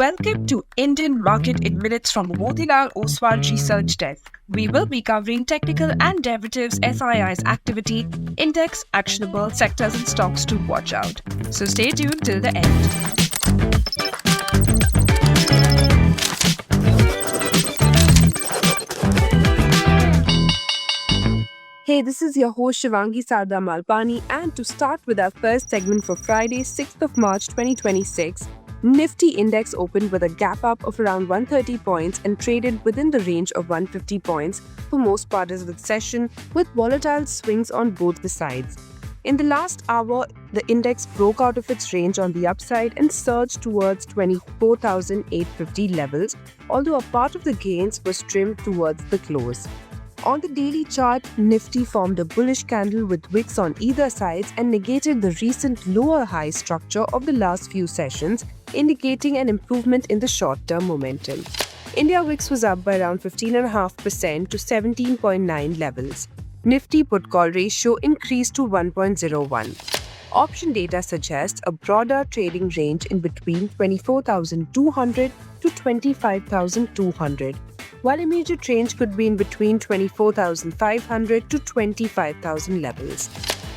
Welcome to Indian Market in Minutes from Motilal Oswal Research Desk. We will be covering technical and derivatives SII's activity, index, actionable sectors and stocks to watch out. So stay tuned till the end. Hey, this is your host Shivangi Sarda Malpani, and to start with our first segment for Friday, 6th of March 2026, Nifty index opened with a gap up of around 130 points and traded within the range of 150 points for most part of the session, with volatile swings on both the sides. In the last hour, the index broke out of its range on the upside and surged towards 24,850 levels, although a part of the gains was trimmed towards the close. On the daily chart, Nifty formed a bullish candle with wicks on either side and negated the recent lower high structure of the last few sessions, indicating an improvement in the short-term momentum. India Wix was up by around 15.5% to 17.9 levels. Nifty put-call ratio increased to 1.01. Option data suggests a broader trading range in between 24,200 to 25,200. While immediate range could be in between 24,500 to 25,000 levels.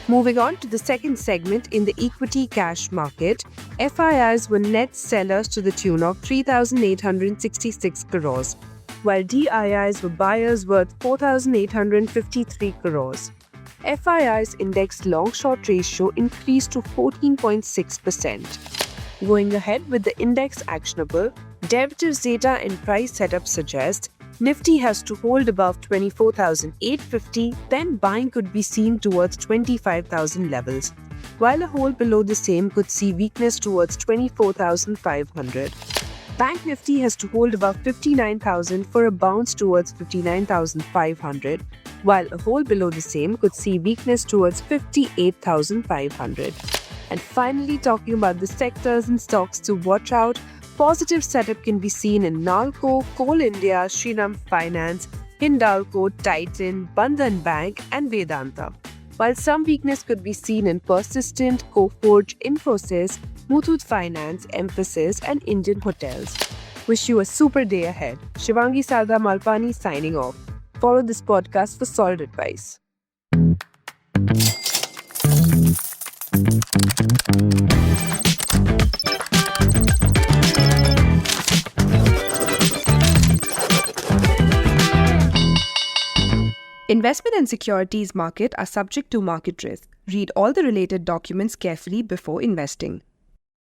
Moving on to the second segment in the equity cash market, FIIs were net sellers to the tune of 3,866 crores, while DIIs were buyers worth 4,853 crores. FII's index long-short ratio increased to 14.6%. Going ahead with the index actionable, derivatives data and price setup suggest Nifty has to hold above 24,850, then buying could be seen towards 25,000 levels, while a hold below the same could see weakness towards 24,500. Bank Nifty has to hold above 59,000 for a bounce towards 59,500, while a hold below the same could see weakness towards 58,500. And finally, talking about the sectors and stocks to watch out, positive setup can be seen in Nalco, Coal India, Shriram Finance, Hindalco, Titan, Bandhan Bank and Vedanta. While some weakness could be seen in Persistent, Coforge, Infosys, Muthoot Finance, Mphasis and Indian Hotels. Wish you a super day ahead. Shivangi Sarda Malpani signing off. Follow this podcast for solid advice. Investment and securities market are subject to market risk. Read all the related documents carefully before investing.